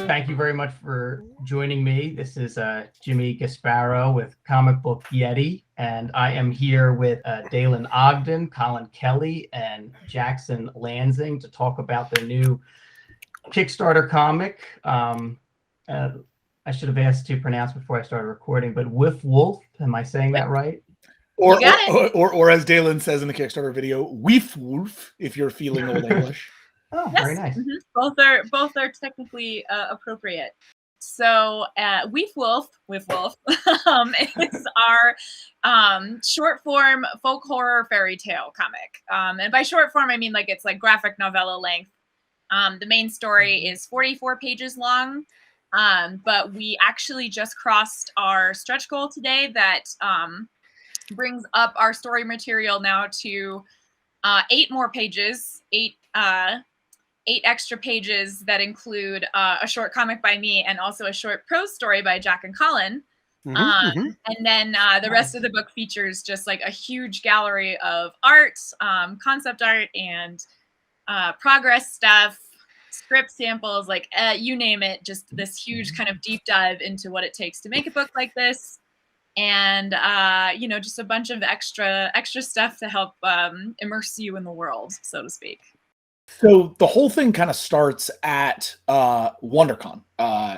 Thank you very much for joining me. This is Jimmy Gaspero with Comic Book Yeti, and I am here with Dailen Ogden, Collin Kelly, and Jackson Lanzing to talk about their new Kickstarter comic. I should have asked to pronounce before I started recording, but WIFWULF, am I saying that right? Or as Dailen says in the Kickstarter video, WIFWULF, if you're feeling Old English. Oh, yes. Very nice. Mm-hmm. Both are technically appropriate. So WIFWULF is our short form folk horror fairy tale comic. And by short form, I mean like it's like graphic novella length. The main story is 44 pages long, but we actually just crossed our stretch goal today that brings up our story material now to 8 more pages, 8 extra pages that include a short comic by me and also a short prose story by Jack and Collin. And then the rest of the book features just like a huge gallery of art, concept art, and progress stuff, script samples, like you name it, just this huge kind of deep dive into what it takes to make a book like this. And just a bunch of extra stuff to help immerse you in the world, so to speak. So the whole thing kind of starts at WonderCon,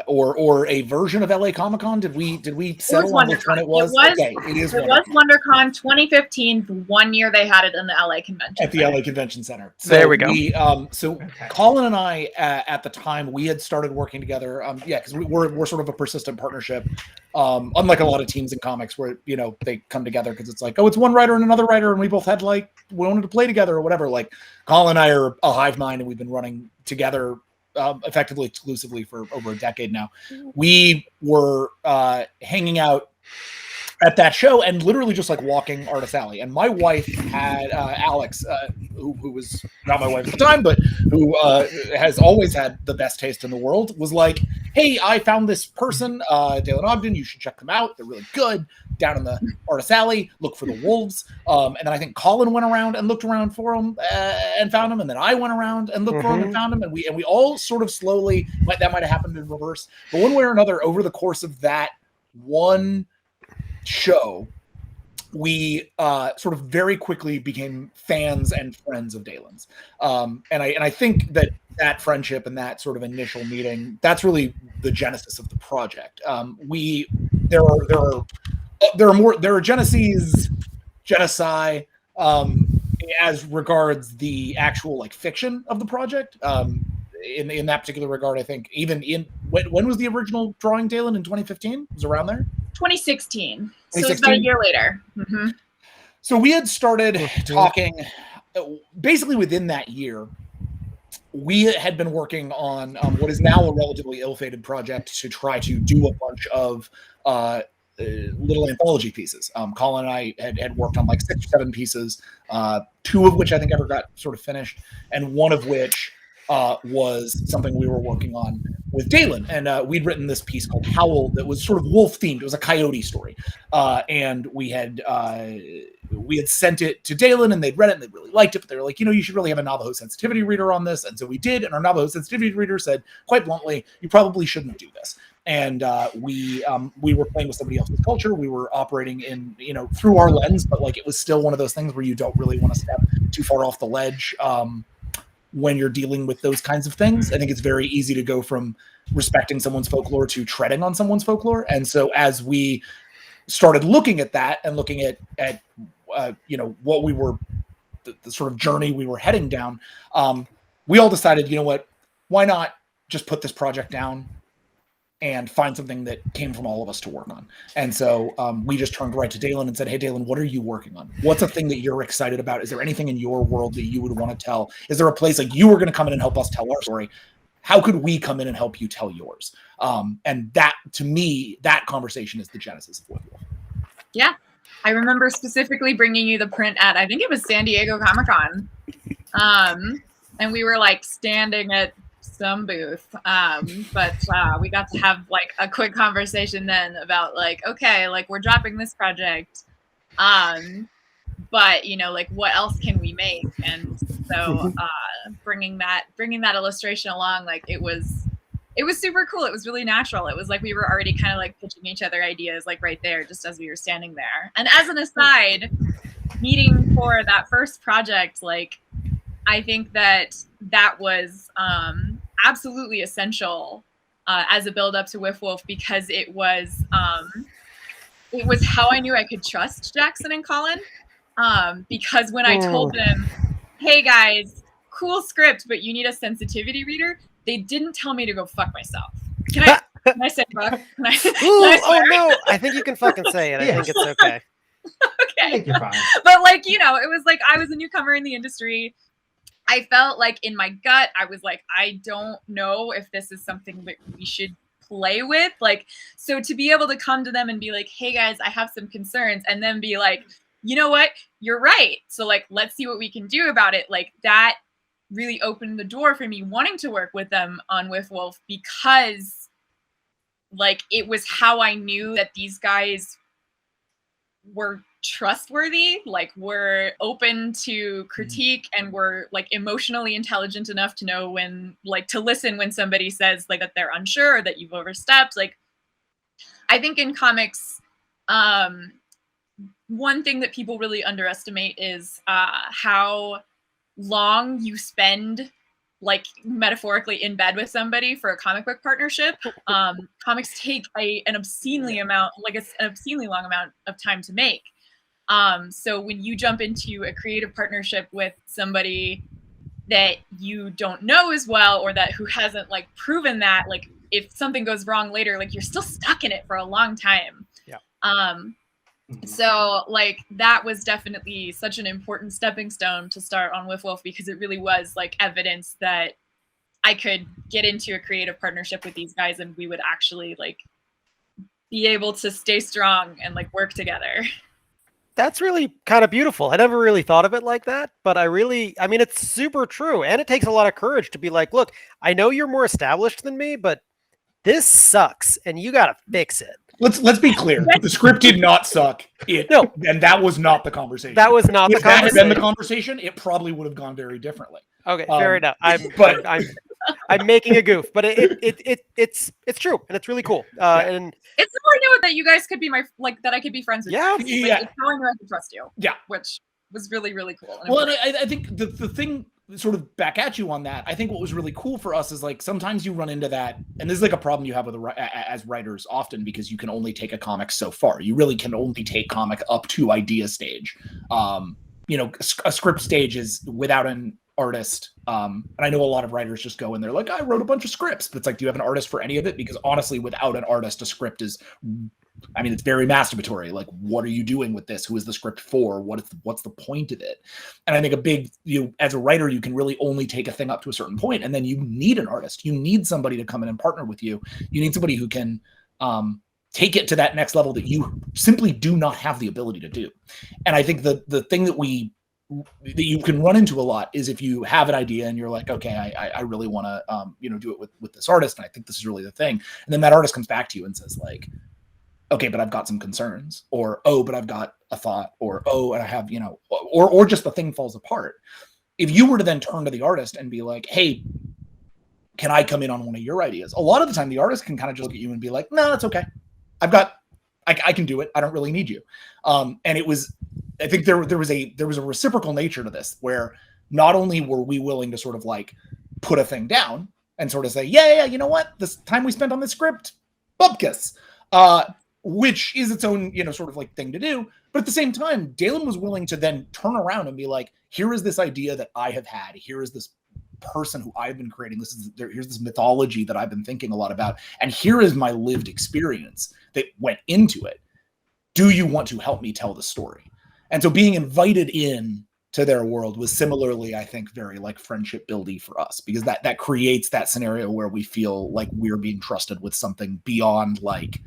or a version of LA Comic Con. Did we settle on which one it was? Okay, it was WonderCon 2015. 1 year they had it in the LA Convention at the LA Convention Center. So there we go. Collin and I at the time we had started working together. Because we're sort of a persistent partnership. Unlike a lot of teams in comics where they come together because it's like, oh, it's one writer and another writer, and we both had we wanted to play together or whatever. Like Collin and I are a hive mind, and we've been running together effectively exclusively for over a decade now. We were hanging out at that show and literally just like walking Artist Alley. And my wife had Alex, who was not my wife at the time, but who has always had the best taste in the world, was like, hey, I found this person, Dailen Ogden, you should check them out. They're really good. Down in the Artist Alley, look for the wolves. And then I think Collin went around and looked around for them and found them. And then I went around and looked for them and found them. And we all sort of slowly, that might have happened in reverse. But one way or another, over the course of that one show, we sort of very quickly became fans and friends of Dailen's. And I think that friendship and that sort of initial meeting, that's really the genesis of the project. There are genesis genocide as regards the actual fiction of the project. In that particular regard, I think when was the original drawing, Dailen? In 2015? It was around there? 2016. So it's about a year later. Mm-hmm. So we had started talking basically within that year. We had been working on what is now a relatively ill-fated project to try to do a bunch of little anthology pieces. Collin and I had worked on 6 or 7 pieces, 2 of which I think ever got sort of finished, and one of which was something we were working on with Dailen. And we'd written this piece called Howl that was sort of wolf themed. It was a coyote story. And we had sent it to Dailen, and they'd read it and they really liked it, but they were like, you should really have a Navajo sensitivity reader on this. And so we did. And our Navajo sensitivity reader said, quite bluntly, you probably shouldn't do this. And we were playing with somebody else's culture. We were operating in, through our lens, but it was still one of those things where you don't really want to step too far off the ledge when you're dealing with those kinds of things. I think it's very easy to go from respecting someone's folklore to treading on someone's folklore. And so as we started looking at that and looking at what we were, the sort of journey we were heading down, we all decided, why not just put this project down and find something that came from all of us to work on. And so we just turned right to Dailen and said, hey, Dailen, what are you working on? What's a thing that you're excited about? Is there anything in your world that you would want to tell? Is there a place you were going to come in and help us tell our story? How could we come in and help you tell yours? And that, to me, that conversation is the genesis of WIFWULF. Yeah. I remember specifically bringing you the print at, I think it was San Diego Comic-Con. And we were standing at some booth, but we got to have a quick conversation then about okay, we're dropping this project, but you know, like what else can we make? And so bringing that illustration along, like it was super cool. It was really natural. It was like we were already kind of like pitching each other ideas like right there, just as we were standing there. And as an aside, meeting for that first project, like I think that was absolutely essential as a build up to WIFWULF, because it was how I knew I could trust Jackson and Colin. Because when I told them, hey guys, cool script, but you need a sensitivity reader, they didn't tell me to go fuck myself. Can I say fuck? Can I oh no, I think you can fucking say it. I think it's okay. Okay. I think you're fine. But like, you know, it was like I was a newcomer in the industry. I felt like in my gut, I was like, I don't know if this is something that we should play with. Like, so to be able to come to them and be like, hey guys, I have some concerns, and then be like, you know what, you're right. So like, let's see what we can do about it. Like that really opened the door for me wanting to work with them on WIFWULF, because like it was how I knew that these guys were trustworthy, like were open to critique, and were like emotionally intelligent enough to know when, like, to listen when somebody says like that they're unsure or that you've overstepped. Like I think in comics, one thing that people really underestimate is how long you spend, like metaphorically, in bed with somebody for a comic book partnership. Comics take an obscenely long amount of time to make. So when you jump into a creative partnership with somebody that you don't know as well, or who hasn't like proven that, like if something goes wrong later, like you're still stuck in it for a long time. Yeah. So like that was definitely such an important stepping stone to start on WIFWULF, because it really was like evidence that I could get into a creative partnership with these guys and we would actually like be able to stay strong and like work together. That's really kind of beautiful. I never really thought of it like that, but I mean, it's super true. And it takes a lot of courage to be like, look, I know you're more established than me, but this sucks and you got to fix it. Let's be clear. The script did not suck. And that was not the conversation. That was not the conversation. If that had been the conversation, it probably would have gone very differently. Okay, fair enough. I'm making a goof, but it's true, and it's really cool. And it's how I know that you guys could be that I could be friends with. Yeah, you. Like, it's how I know I could trust you. Yeah, which was really, really cool. Well, and I think the thing, sort of back at you on that, I think what was really cool for us is like sometimes you run into that, and this is like a problem you have with as writers often, because you can only take a comic so far. You really can only take comic up to idea stage. You know, a script stage is without an artist. And I know a lot of writers just go in there like, I wrote a bunch of scripts, but it's like, do you have an artist for any of it? Because honestly, without an artist, a script is, I mean, it's very masturbatory. Like, what are you doing with this? Who is the script for? What's the point of it? And I think as a writer, you can really only take a thing up to a certain point, and then you need an artist. You need somebody to come in and partner with you. You need somebody who can take it to that next level that you simply do not have the ability to do. And I think the thing that you can run into a lot is if you have an idea and you're like, okay, I really want to do it with this artist, and I think this is really the thing. And then that artist comes back to you and says like, okay, but I've got some concerns, or, oh, but I've got a thought, or, oh, and I have, or just the thing falls apart. If you were to then turn to the artist and be like, hey, can I come in on one of your ideas? A lot of the time the artist can kind of just look at you and be like, no, that's okay. I can do it. I don't really need you. And I think there was a reciprocal nature to this, where not only were we willing to sort of like put a thing down and sort of say, yeah, you know what? This time we spent on this script, bupkis, which is its own, sort of like thing to do. But at the same time, Dailen was willing to then turn around and be like, here is this idea that I have had. Here is this person who I've been creating. Here's this mythology that I've been thinking a lot about. And here is my lived experience that went into it. Do you want to help me tell the story? And so being invited in to their world was similarly, I think, very like friendship building for us, because that creates that scenario where we feel like we're being trusted with something beyond like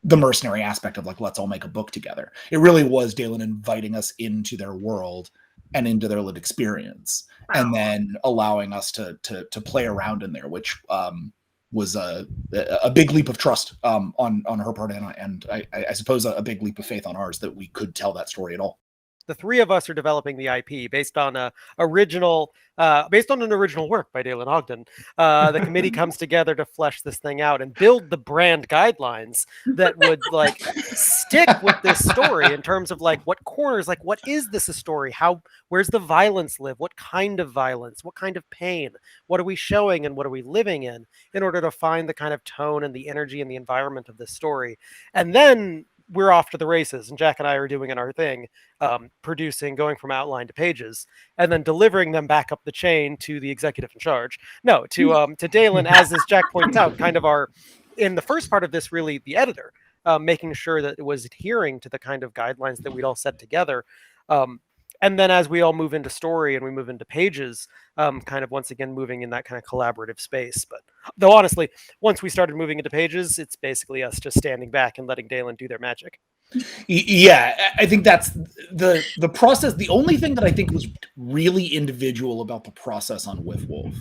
the mercenary aspect of like, let's all make a book together. It really was Dailen inviting us into their world and into their lived experience, and then allowing us to play around in there, which was a big leap of trust on her part, and I suppose a big leap of faith on ours that we could tell that story at all. the three of us are developing the IP based on an original work by Dailen Ogden. The committee comes together to flesh this thing out and build the brand guidelines that would like stick with this story in terms of like what corners, like what is this a story? Where's the violence live? What kind of violence? What kind of pain? What are we showing and what are we living in order to find the kind of tone and the energy and the environment of this story? And then we're off to the races, and Jack and I are doing our thing, producing, going from outline to pages, and then delivering them back up the chain to the executive in charge. No, to Dailen, as Jack points out, kind of in the first part of this, really the editor, making sure that it was adhering to the kind of guidelines that we'd all set together. And then as we all move into story and we move into pages, kind of once again moving in that kind of collaborative space. But though honestly, once we started moving into pages, it's basically us just standing back and letting Dailen do their magic. Yeah, I think that's the process. The only thing that I think was really individual about the process on WIFWULF,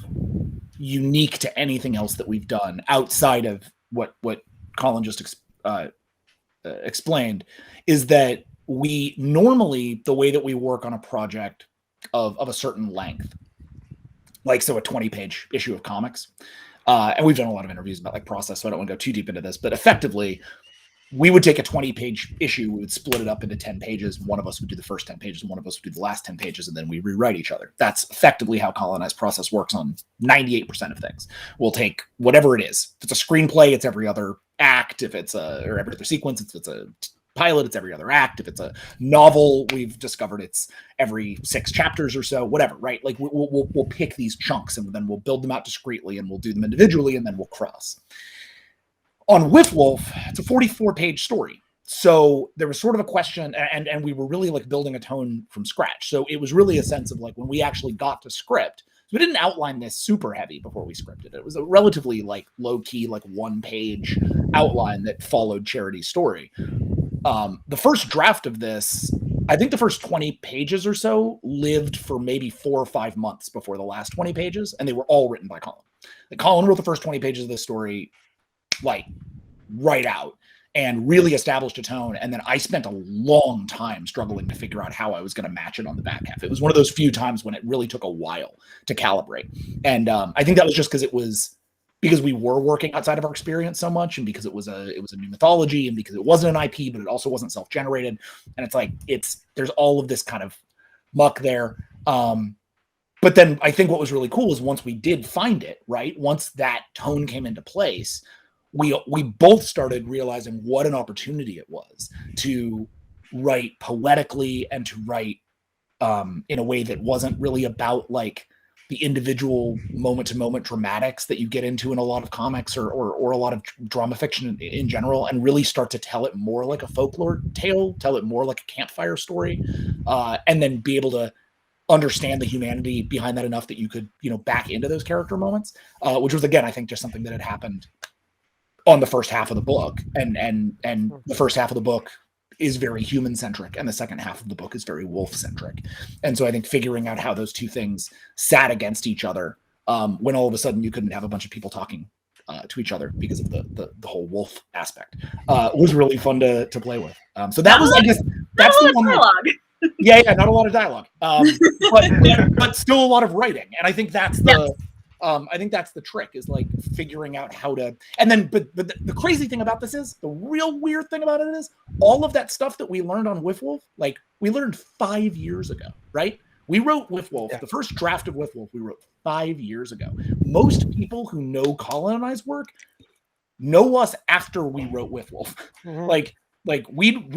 unique to anything else that we've done outside of what Colin just explained, is that we normally, the way that we work on a project of a certain length, like so a 20-page issue of comics, and we've done a lot of interviews about like process, so I don't want to go too deep into this, but effectively we would take a 20-page issue, we would split it up into 10 pages. One of us would do the first 10 pages and one of us would do the last 10 pages, and then we rewrite each other. That's effectively how Colonized process works on 98% of things. We'll take whatever it is. If it's a screenplay, it's every other act. If it's or every other sequence, if it's a pilot, it's every other act. If it's a novel, we've discovered it's every 6 chapters or so, whatever, right? Like we'll pick these chunks and then we'll build them out discreetly and we'll do them individually and then we'll cross. On WIFWULF, it's a 44-page story. So there was sort of a question, and we were really like building a tone from scratch. So it was really a sense of like when we actually got to script, we didn't outline this super heavy before we scripted it. It was a relatively like low-key, like 1-page outline that followed Charity's story. The first draft of this, I think the first 20 pages or so lived for maybe 4 or 5 months before the last 20 pages, and they were all written by Colin. Like Colin wrote the first 20 pages of this story like right out and really established a tone. And then I spent a long time struggling to figure out how I was going to match it on the back half. It was one of those few times when it really took a while to calibrate. And I think that was just because we were working outside of our experience so much, and because it was a new mythology, and because it wasn't an IP, but it also wasn't self-generated. And it's like, there's all of this kind of muck there. But then I think what was really cool is once we did find it, right? Once that tone came into place, we both started realizing what an opportunity it was to write poetically and to write in a way that wasn't really about like the individual moment-to-moment dramatics that you get into in a lot of comics or a lot of drama fiction in general, and really start to tell it more like a folklore tale, tell it more like a campfire story, and then be able to understand the humanity behind that enough that you could, back into those character moments, which was, again, I think just something that had happened on the first half of the book, and the first half of the book is very human centric, and the second half of the book is very wolf centric. And so I think figuring out how those two things sat against each other, when all of a sudden you couldn't have a bunch of people talking to each other because of the whole wolf aspect, was really fun to play with. So that was, I guess, that's the one. Yeah, not a lot of dialogue, but still a lot of writing. And I think that's the trick, is like figuring out how to, and then, but the crazy thing about this is, the real weird thing about it is, all of that stuff that we learned on WIFWULF, like we learned 5 years ago, right? We wrote WIFWULF, the first draft of WIFWULF we wrote 5 years ago. Most people who know Colin and I's work know us after we wrote WIFWULF. Mm-hmm. Like we'd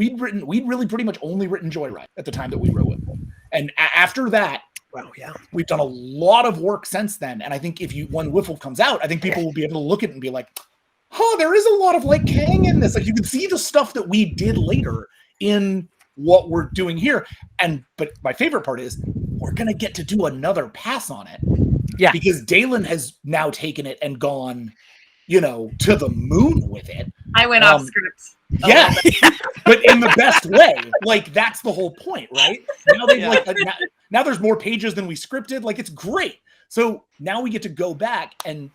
really pretty much only written Joyride at the time that we wrote WIFWULF. And after that, wow, yeah, we've done a lot of work since then. And I think when WIFWULF comes out, I think people will be able to look at it and be like, there is a lot of like Kang in this. Like you can see the stuff that we did later in what we're doing here. But my favorite part is we're going to get to do another pass on it. Yeah. Because Dailen has now taken it and gone, to the moon with it. I went off script. Yeah, but in the best way. Like that's the whole point, right? Now now there's more pages than we scripted. Like it's great. So now we get to go back and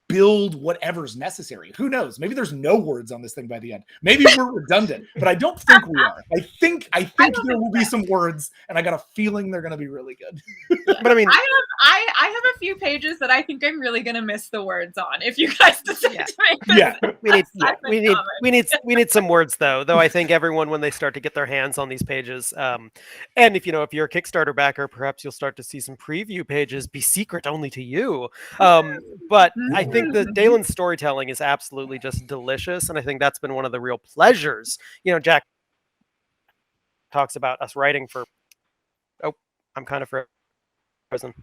build whatever's necessary. Who knows? Maybe there's no words on this thing by the end. Maybe we're redundant, but I don't think we are. I think there will be some words, and I got a feeling they're going to be really good. But I mean, I have a few pages that I think I'm really gonna miss the words on. If you guys decide to make this, we need some words though. Though I think everyone, when they start to get their hands on these pages, and if you're a Kickstarter backer, perhaps you'll start to see some preview pages be secret only to you. But I think that Dailen's storytelling is absolutely just delicious, and I think that's been one of the real pleasures. Jack talks about us writing for. Oh, I'm kind of frozen.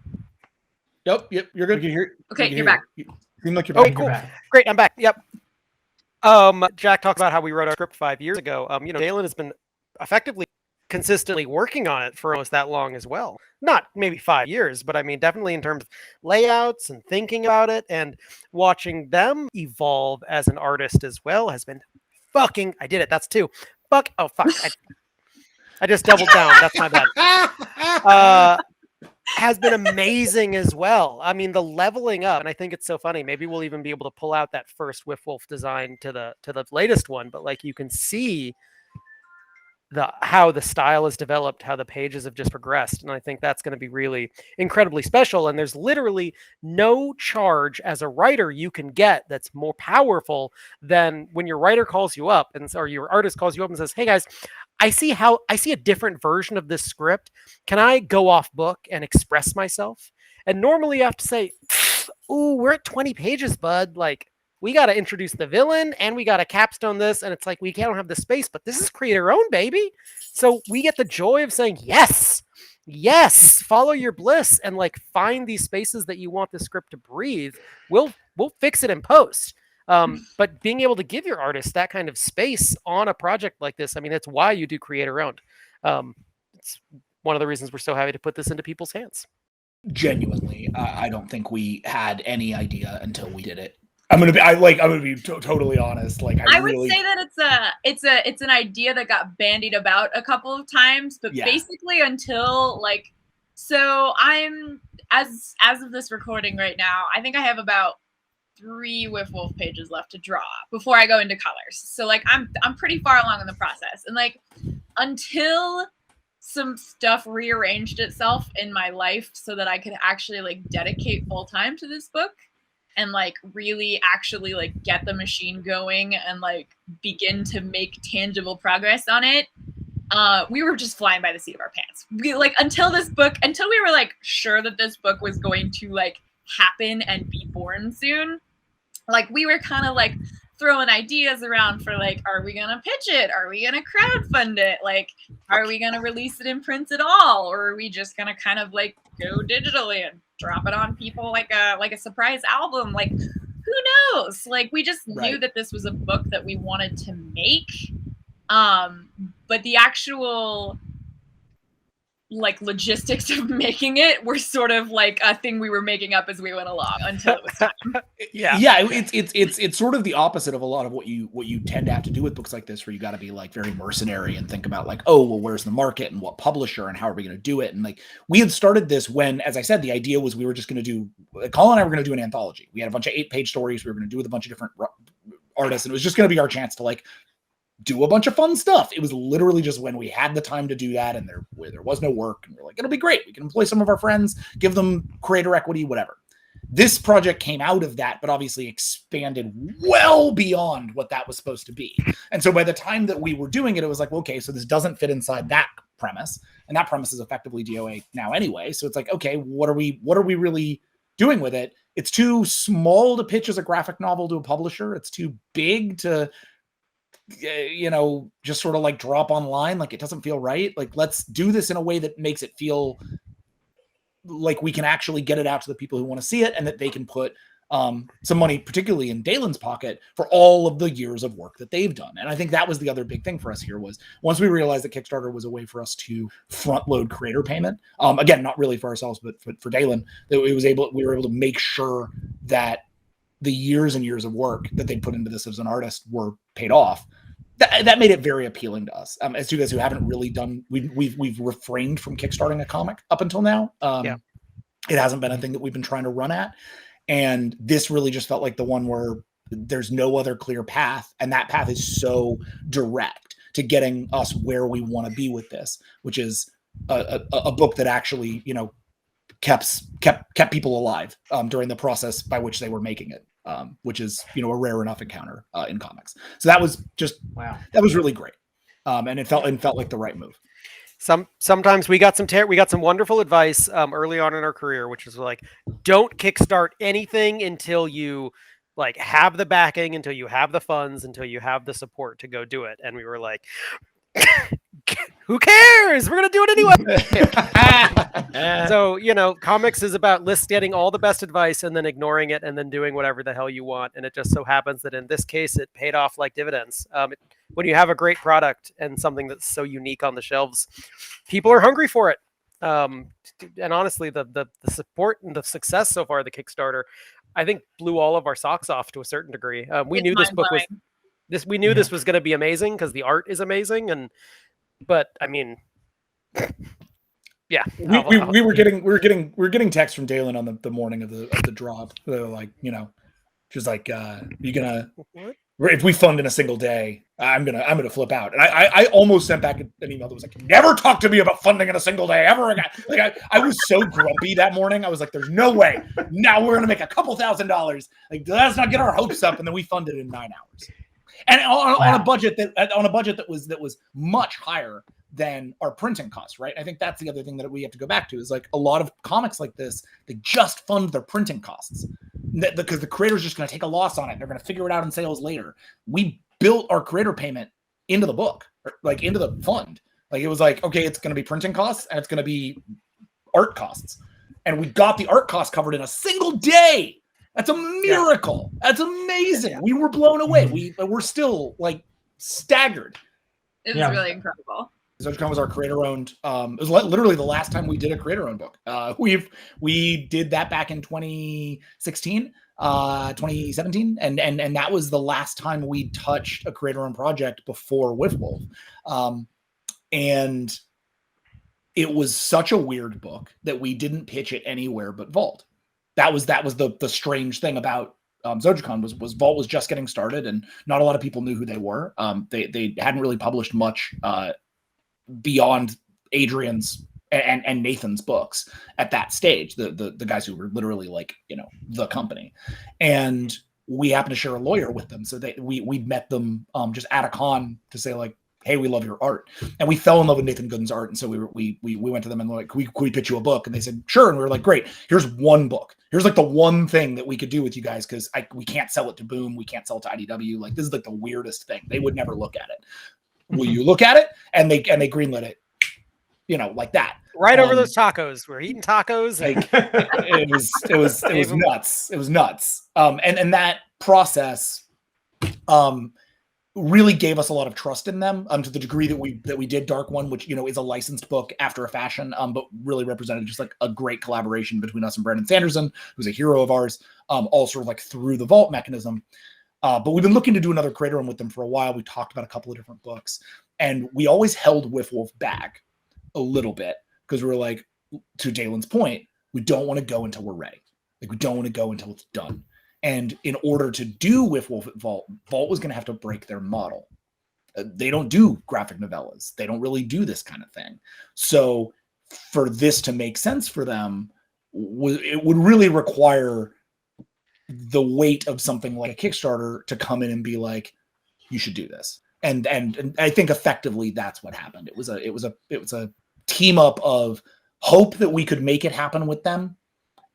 Yep, you're good. Okay, you're back. You seem like you're back. Okay, cool. Great, I'm back. Yep. Jack talks about how we wrote our script 5 years ago. Dailen has been effectively consistently working on it for almost that long as well. Not maybe 5 years, but I mean, definitely in terms of layouts and thinking about it and watching them evolve as an artist as well has been fucking, I did it. That's two. Fuck. Oh, fuck. I just doubled down. That's my bad. Has been amazing as well. I mean, the leveling up, and I think it's so funny. Maybe we'll even be able to pull out that first WIFWULF design to the latest one, but like you can see how the style has developed, how the pages have just progressed, and I think that's going to be really incredibly special. And there's literally no charge as a writer you can get that's more powerful than when your writer calls you up or your artist calls you up and says, "Hey guys, I see a different version of this script. Can I go off book and express myself?" And normally you have to say, "Ooh, we're at 20 pages, bud. Like, we got to introduce the villain and we got to capstone this." And it's like, we don't have the space, but this is creator owned, baby. So we get the joy of saying, yes, follow your bliss and like find these spaces that you want the script to breathe. We'll fix it in post. But being able to give your artist that kind of space on a project like this, I mean, it's why you do creator owned. It's one of the reasons we're so happy to put this into people's hands. Genuinely, I don't think we had any idea until we did it. I'm gonna be totally honest. Like, I would say that it's an idea that got bandied about a couple of times, but basically until like, so I'm as of this recording right now, I think I have about 3 WIFWULF pages left to draw before I go into colors. So like I'm pretty far along in the process, and like until some stuff rearranged itself in my life so that I could actually like dedicate full time to this book and like really actually like get the machine going and like begin to make tangible progress on it, we were just flying by the seat of our pants. Until we were like sure that this book was going to like happen and be born soon, like we were kind of like throwing ideas around for like, are we gonna pitch it? Are we gonna crowdfund it? Like, are we gonna release it in print at all? Or are we just gonna kind of like go digitally and drop it on people like a surprise album? Like, who knows? Like, we just knew that this was a book that we wanted to make. But the actual like logistics of making it were sort of like a thing we were making up as we went along until it was time. It's sort of the opposite of a lot of what you tend to have to do with books like this, where you got to be like very mercenary and think about like, oh well, where's the market and what publisher and how are we going to do it? And like, we had started this when, as I said, the idea was we were just going to do, Colin and I were going to do an anthology. We had a bunch of 8-page stories we were going to do with a bunch of different artists, and it was just going to be our chance to like do a bunch of fun stuff. It was literally just when we had the time to do that, and there was no work, and we're like, it'll be great. We can employ some of our friends, give them creator equity, whatever. This project came out of that, but obviously expanded well beyond what that was supposed to be. And so by the time that we were doing it, it was like, well, okay, so this doesn't fit inside that premise, and that premise is effectively DOA now anyway. So it's like, okay, what are we really doing with it? It's too small to pitch as a graphic novel to a publisher. It's too big to just sort of like drop online. Like, it doesn't feel right. Like, let's do this in a way that makes it feel like we can actually get it out to the people who want to see it, and that they can put some money, particularly in Dailen's pocket, for all of the years of work that they've done. And I think that was the other big thing for us here, was once we realized that Kickstarter was a way for us to front load creator payment, again, not really for ourselves, but for Dailen, that we were able to make sure that the years and years of work that they put into this as an artist were paid off. That made it very appealing to us. As you guys who haven't really done, we've refrained from kickstarting a comic up until now. It hasn't been a thing that we've been trying to run at. And this really just felt like the one where there's no other clear path, and that path is so direct to getting us where we want to be with this, which is a book that actually, you know, kept people alive during the process by which they were making it, which is, you know, a rare enough encounter in comics. So that was just that was really great, and it felt like the right move. Sometimes we got some wonderful advice early on in our career, which is like, don't kickstart anything until you like have the backing, until you have the funds, until you have the support to go do it. And we were like, who cares? We're gonna do it anyway. So, you know, comics is about getting all the best advice and then ignoring it and then doing whatever the hell you want. And it just so happens that in this case, it paid off like dividends. When you have a great product and something that's so unique on the shelves, people are hungry for it. And honestly, the support and the success so far of the Kickstarter, I think, blew all of our socks off to a certain degree. We knew this book was this was going to be amazing because the art is amazing, but I mean, yeah, we were getting texts from Dailen on the morning of the drop. They were like, you know, she's like, you gonna what? If we fund in a single day, I'm gonna flip out. And I almost sent back an email that was like, never talk to me about funding in a single day ever again. Like I was so grumpy that morning. I was like, there's no way. Now we're gonna make a couple $1,000s. Like, let's not get our hopes up. And then we funded in 9 hours. And on a budget that was much higher than our printing costs, right? I think that's the other thing that we have to go back to is like a lot of comics like this, they just fund their printing costs because the creator's just going to take a loss on it. They're going to figure it out in sales later. We built our creator payment into the book, like into the fund. Like it was like, okay, it's going to be printing costs and it's going to be art costs. And we got the art costs covered in a single day. That's a miracle. Yeah. That's amazing. Yeah. We were blown away. We're still like staggered. It was really incredible. ZojaCon was our creator-owned. It was literally the last time we did a creator-owned book. We did that back in 2016, 2017, and that was the last time we touched a creator-owned project before WIFWULF. And it was such a weird book that we didn't pitch it anywhere but Vault. That was the strange thing about ZojaCon was Vault was just getting started, and not a lot of people knew who they were. They hadn't really published much beyond Adrian's and Nathan's books at that stage, the guys who were literally like, you know, the company. And we happened to share a lawyer with them. So we met them just at a con to say like, hey, we love your art. And we fell in love with Nathan Gooden's art. And so we went to them and like, can we pitch you a book? And they said, sure. And we were like, great, here's one book. Here's like the one thing that we could do with you guys. Cause we can't sell it to Boom. We can't sell it to IDW. Like, this is like the weirdest thing. They would never look at it. Will you look at it? And they greenlit it, you know, like that. Right over those tacos. We're eating tacos. Like, it was nuts. It was nuts. And that process really gave us a lot of trust in them, to the degree that we did Dark One, which, you know, is a licensed book after a fashion, but really represented just like a great collaboration between us and Brandon Sanderson, who's a hero of ours, all sort of like through the Vault mechanism. But we've been looking to do another creator run with them for a while. We talked about a couple of different books, and we always held WIFWULF back a little bit because we were like, to Dalen's point, we don't want to go until we're ready. Like, we don't want to go until it's done. And in order to do WIFWULF at Vault was going to have to break their model. They don't do graphic novellas. They don't really do this kind of thing. So for this to make sense for them, it would really require the weight of something like a Kickstarter to come in and be like, you should do this. And I think effectively that's what happened. It was a team up of hope that we could make it happen with them,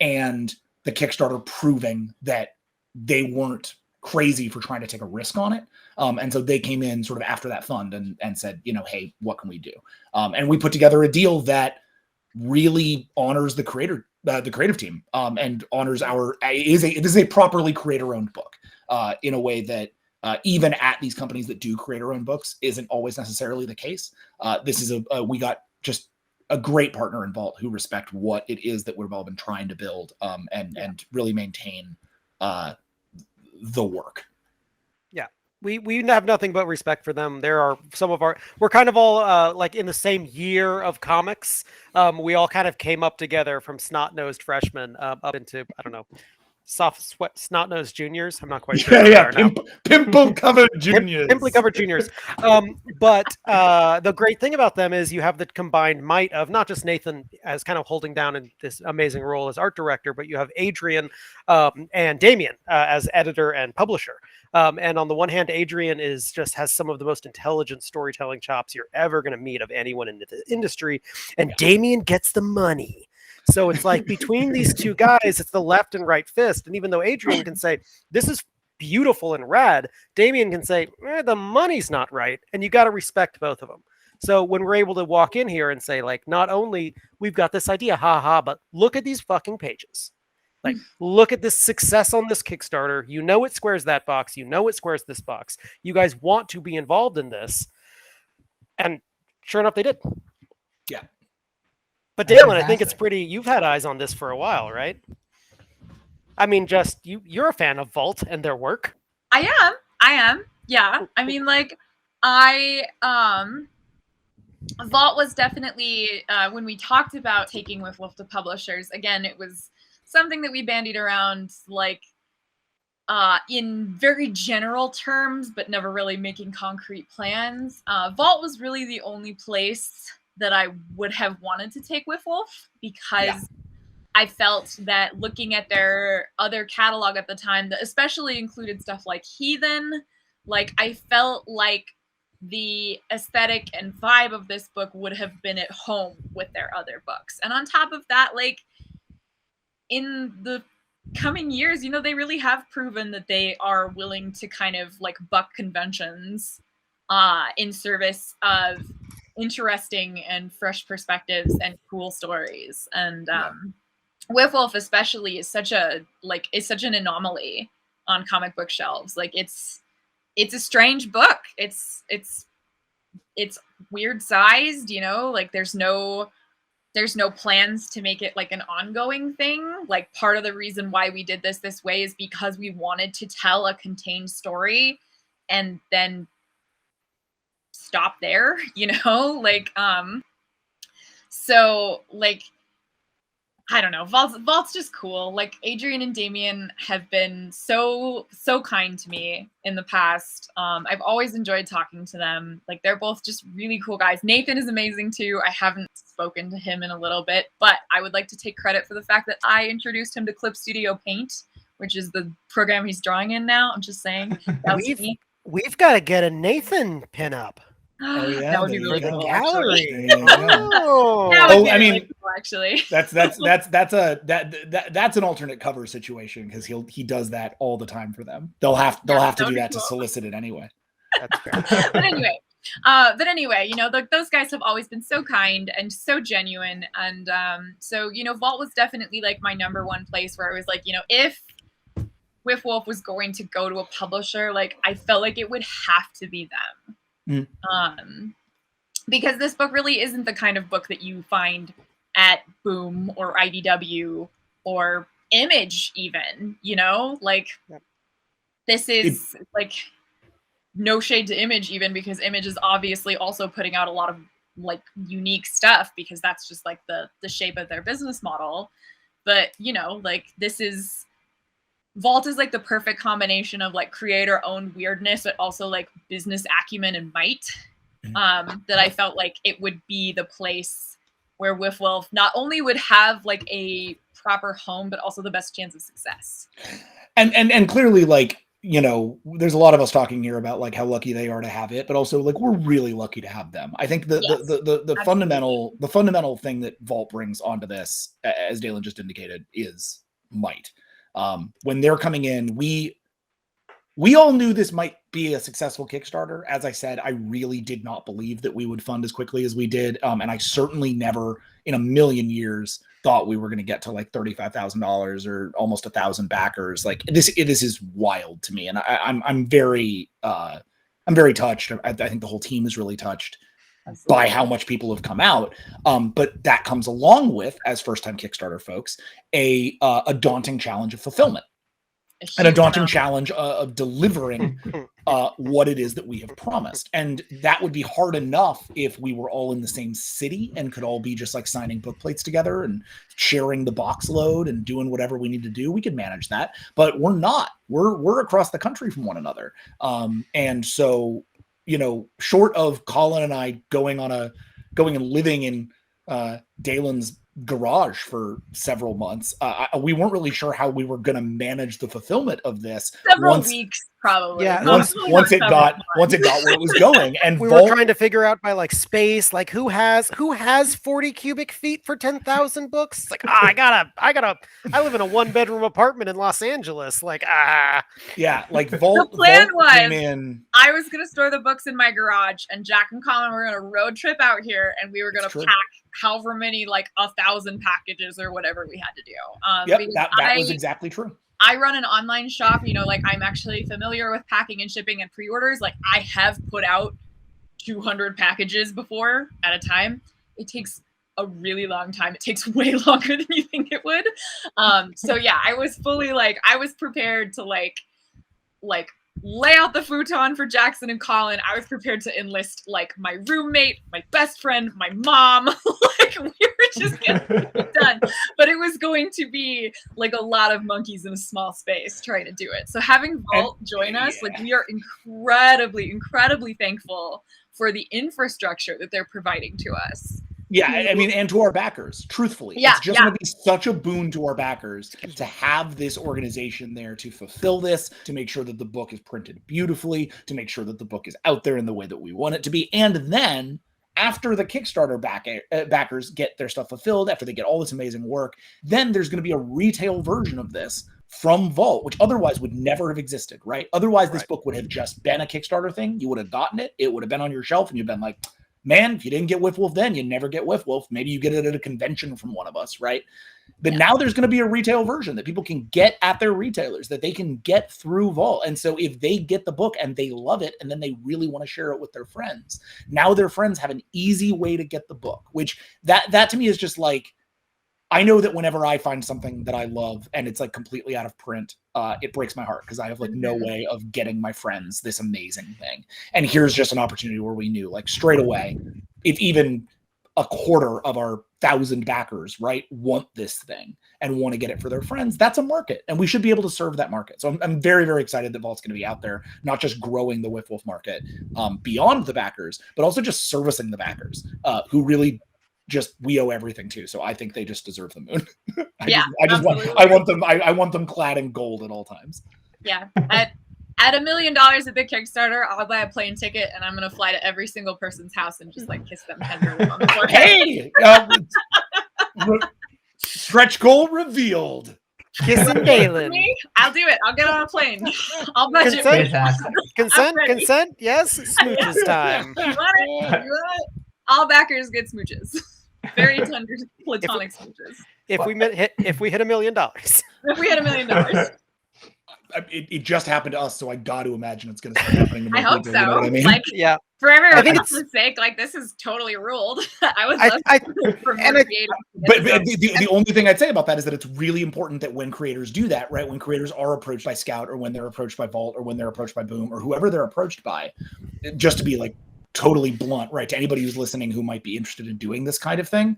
and the Kickstarter proving that they weren't crazy for trying to take a risk on it. And so they came in sort of after that fund and said, you know, hey, what can we do? And we put together a deal that really honors the creative team, and honors it is a properly creator-owned book, in a way that even at these companies that do creator-owned books isn't always necessarily the case. This is we got just a great partner in Vault who respect what it is that we've all been trying to build, and really maintain the work. Yeah. We have nothing but respect for them. There are some of we're kind of all like in the same year of comics. We all kind of came up together from snot-nosed freshmen up into, I don't know, soft sweat snot-nosed juniors. I'm not quite sure. Pimple-covered juniors. Pimply-covered juniors. But the great thing about them is you have the combined might of not just Nathan as kind of holding down in this amazing role as art director, but you have Adrian and Damien as editor and publisher. And on the one hand, Adrian has some of the most intelligent storytelling chops you're ever going to meet of anyone in the industry, and Damien gets the money. So it's like between these two guys, it's the left and right fist. And even though Adrian can say, this is beautiful and rad, Damien can say, the money's not right. And you got to respect both of them. So when we're able to walk in here and say, like, not only we've got this idea, but look at these fucking pages. Like, look at this success on this Kickstarter. You know it squares that box. You know it squares this box. You guys want to be involved in this. And sure enough, they did. Yeah. But Dailen, I think it's pretty, you've had eyes on this for a while, right? I mean, just you're a fan of Vault and their work. I am. Yeah. I mean, like, Vault was definitely, when we talked about taking WIFWULF to publishers, again, it was something that we bandied around, like, in very general terms, but never really making concrete plans. Vault was really the only place that I would have wanted to take WIFWULF, because I felt that looking at their other catalog at the time, that especially included stuff like Heathen, like, I felt like the aesthetic and vibe of this book would have been at home with their other books. And on top of that, like, in the coming years, you know, they really have proven that they are willing to kind of like buck conventions in service of interesting and fresh perspectives and cool stories. And WIFWULF especially is such an anomaly on comic book shelves. Like, it's a strange book. It's weird sized, you know, like there's no plans to make it like an ongoing thing. Like, part of the reason why we did this way is because we wanted to tell a contained story and then stop there, you know, like, so like, I don't know, Vault's just cool. Like, Adrian and Damien have been so kind to me in the past. I've always enjoyed talking to them. Like, they're both just really cool guys. Nathan is amazing too. I haven't spoken to him in a little bit, but I would like to take credit for the fact that I introduced him to Clip Studio Paint, which is the program he's drawing in now. I'm just saying. We've got to get a Nathan pinup. Oh yeah, that would be really cool. Gallery. I mean, cool, actually, that's an alternate cover situation, because he does that all the time for them. They'll have to do that to solicit it anyway. That's fair. But anyway, you know, those guys have always been so kind and so genuine, and so, you know, Vault was definitely like my number one place where I was like, you know, if WIFWULF was going to go to a publisher, like, I felt like it would have to be them. Because this book really isn't the kind of book that you find at Boom or IDW or Image even, you know, like, this is like, no shade to Image even, because Image is obviously also putting out a lot of like unique stuff, because that's just like the shape of their business model. But, you know, like, Vault is like the perfect combination of like creator-owned weirdness, but also like business acumen and might. That I felt like it would be the place where WIFWULF not only would have like a proper home, but also the best chance of success. And clearly, like, you know, there's a lot of us talking here about like how lucky they are to have it, but also like we're really lucky to have them. I think the fundamental thing that Vault brings onto this, as Dailen just indicated, is might. When they're coming in, we all knew this might be a successful Kickstarter. As I said, I really did not believe that we would fund as quickly as we did. And I certainly never in a million years thought we were going to get to like $35,000 or almost 1,000 backers. Like, this is wild to me. And I'm very touched. I think the whole team is really touched by how much people have come out. But that comes along with, as first-time Kickstarter folks, a daunting challenge of fulfillment. and a huge daunting amount. challenge of delivering what it is that we have promised. And that would be hard enough if we were all in the same city and could all be just like signing book plates together and sharing the box load and doing whatever we need to do. We could manage that, but we're not. We're across the country from one another. And so, you know, short of Colin and I going and living in Dailen's garage for several months, we weren't really sure how we were going to manage the fulfillment of this. Several weeks, probably. Yeah, once it got where it was going, and we were trying to figure out by like space, like who has 40 cubic feet for 10,000 books. It's like, I live in a 1-bedroom apartment in Los Angeles. Like, yeah, like Vault. The plan Vault came in. I was gonna store the books in my garage, and Jack and Colin were gonna road trip out here, and we were gonna pack however many, like 1,000 packages or whatever we had to do. Yep, that was exactly true. I run an online shop, you know, like I'm actually familiar with packing and shipping and pre-orders. Like I have put out 200 packages before at a time. It takes a really long time. It takes way longer than you think it would. So yeah, I was fully I was prepared to like lay out the futon for Jackson and Colin. I was prepared to enlist like my roommate, my best friend, my mom. Like we were just getting it done. But it was going to be like a lot of monkeys in a small space trying to do it. So having Vault join us, like we are incredibly thankful for the infrastructure that they're providing to us. Yeah, I mean, and to our backers, truthfully. It's just going to be such a boon to our backers to have this organization there to fulfill this, to make sure that the book is printed beautifully, to make sure that the book is out there in the way that we want it to be. And then after the Kickstarter backers get their stuff fulfilled, after they get all this amazing work, then there's going to be a retail version of this from Vault, which otherwise would never have existed, right? Otherwise, this book would have just been a Kickstarter thing. You would have gotten it. It would have been on your shelf, and you've been like, man, if you didn't get WIFWULF then, you never get WIFWULF. Maybe you get it at a convention from one of us, right? But now there's going to be a retail version that people can get at their retailers, that they can get through Vault. And so if they get the book and they love it, and then they really want to share it with their friends, now their friends have an easy way to get the book, which that to me is just like, I know that whenever I find something that I love and it's like completely out of print, it breaks my heart because I have like no way of getting my friends this amazing thing. And here's just an opportunity where we knew like straight away, if even a quarter of our 1,000 backers, right, want this thing and want to get it for their friends, that's a market. And we should be able to serve that market. So I'm very, very excited that Vault's going to be out there, not just growing the WIFWULF market beyond the backers, but also just servicing the backers who really we owe everything to. So I think they just deserve the moon. I want them clad in gold at all times. Yeah. At $1 million at the Kickstarter, I'll buy a plane ticket and I'm going to fly to every single person's house and just like kiss them tenderly on the forehead. Hey, stretch goal revealed. Kissing Dailen. I'll do it. I'll get on a plane. I'll budget. Consent. Yes. Smooches time. You want it? All backers get smooches. Very tender platonic smooches. If we hit $1 million. If we hit $1 million. It just happened to us, so I got to imagine it's going to start happening to I hope people, so. You know what I mean? Like, yeah. For everyone else's sake, like this is totally ruled. I would love for more creators. But the only thing I'd say about that is that it's really important that when creators do that, right? When creators are approached by Scout or when they're approached by Vault or when they're approached by Boom or whoever they're approached by, just to be like totally blunt, right? To anybody who's listening who might be interested in doing this kind of thing,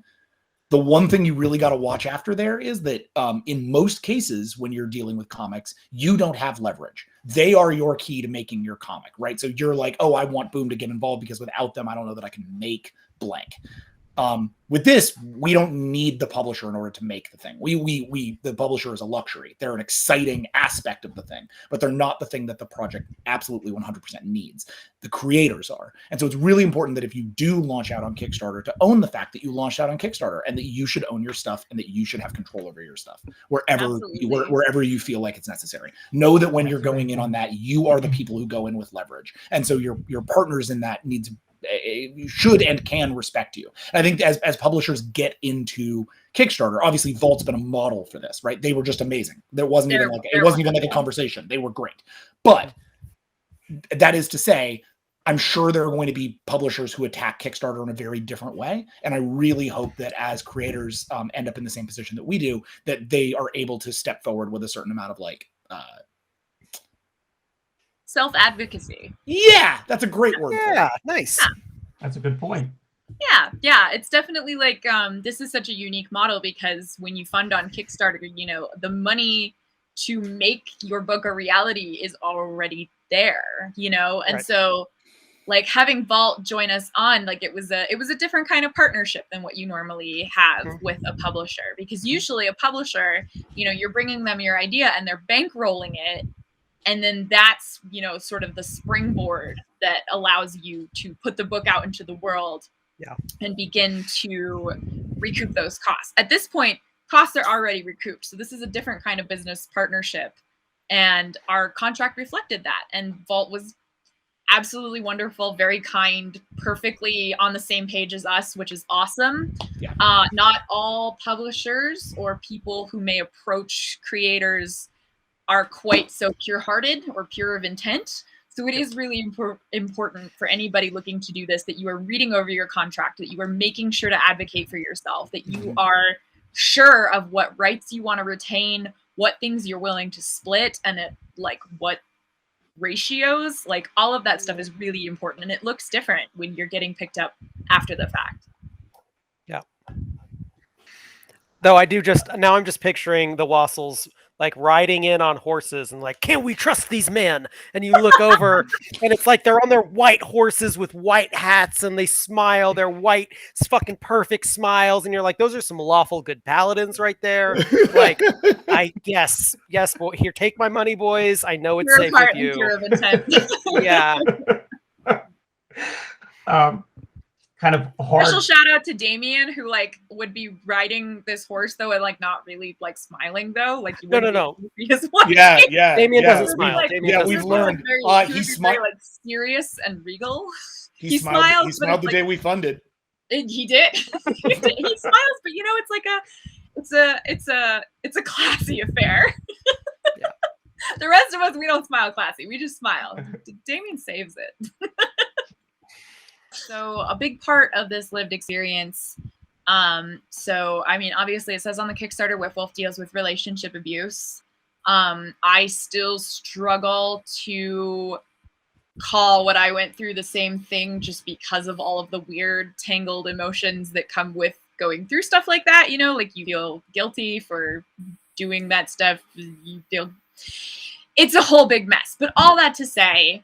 the one thing you really got to watch after there is that in most cases, when you're dealing with comics, you don't have leverage. They are your key to making your comic, right? So you're like, oh, I want Boom to get involved because without them, I don't know that I can make blank. With this, we don't need the publisher in order to make the thing. The publisher is a luxury. They're an exciting aspect of the thing, but they're not the thing that the project absolutely 100% needs. The creators are. And so it's really important that if you do launch out on Kickstarter, to own the fact that you launched out on Kickstarter and that you should own your stuff and that you should have control over your stuff wherever you feel like it's necessary. Know that when you're going in on that, you are the people who go in with leverage. And so your partners in that should and can respect you. And I think as publishers get into Kickstarter, obviously Vault's been a model for this, right? They were just amazing. It wasn't even like a conversation. They were great. But that is to say, I'm sure there are going to be publishers who attack Kickstarter in a very different way. And I really hope that as creators end up in the same position that we do, that they are able to step forward with a certain amount of self-advocacy. Yeah, that's a great word. Yeah, nice. Yeah. That's a good point. Yeah, it's definitely like this is such a unique model because when you fund on Kickstarter, you know, the money to make your book a reality is already there, you know, and Right. so like having Vault join us on, like it was a different kind of partnership than what you normally have with a publisher, because usually a publisher, you know, you're bringing them your idea and they're bankrolling it, and then that's, you know, sort of the springboard that allows you to put the book out into the world. Yeah. And begin to recoup those costs. At this point, costs are already recouped. So this is a different kind of business partnership. And our contract reflected that. And Vault was absolutely wonderful, very kind, perfectly on the same page as us, which is awesome. Yeah. Not all publishers or people who may approach creators are quite so pure-hearted or pure of intent. So it is really important for anybody looking to do this that you are reading over your contract, that you are making sure to advocate for yourself, that you are sure of what rights you want to retain, what things you're willing to split, and like what ratios, like all of that stuff is really important. And it looks different when you're getting picked up after the fact. Yeah. Though I do now I'm just picturing the Wassels like riding in on horses and like, can we trust these men? And you look over and it's like they're on their white horses with white hats and they smile, their white fucking perfect smiles, and you're like, those are some lawful good paladins right there. Like, I yes, boy, here, take my money, boys. I know it's Pure safe heart with you. and pure of intent. Yeah. Kind of hard. Special shout out to Damien, who like would be riding this horse though and like not really like smiling though. Like you No. Yeah. Damien doesn't He, smile. like, Damien doesn't we've smile. learned. He He was very like serious and regal. He smiled. He but smiled it's the like- day we funded. He did. He smiles, but you know, it's like it's a classy affair. Yeah. The rest of us, we don't smile classy. We just smile. Damien saves it. So a big part of this lived experience. So I mean, obviously, it says on the Kickstarter, WIFWULF deals with relationship abuse. I still struggle to call what I went through the same thing, just because of all of the weird, tangled emotions that come with going through stuff like that. You know, like you feel guilty for doing that stuff. You feel it's a whole big mess. But all that to say,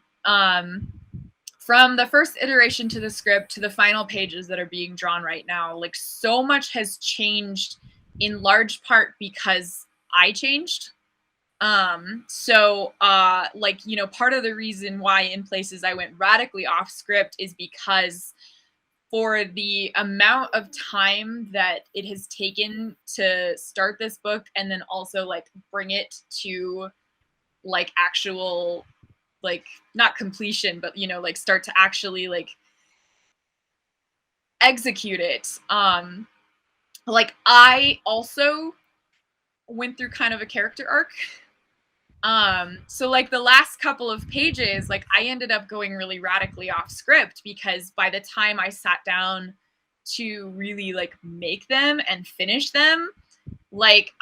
from the first iteration to the script to the final pages that are being drawn right now, like so much has changed, in large part because I changed. Like, you know, part of the reason why in places I went radically off script is because for the amount of time that it has taken to start this book and then also like bring it to like actual, like not completion, but you know, like start to actually like execute it. Like I also went through kind of a character arc. So like the last couple of pages, like I ended up going really radically off script because by the time I sat down to really like make them and finish them, like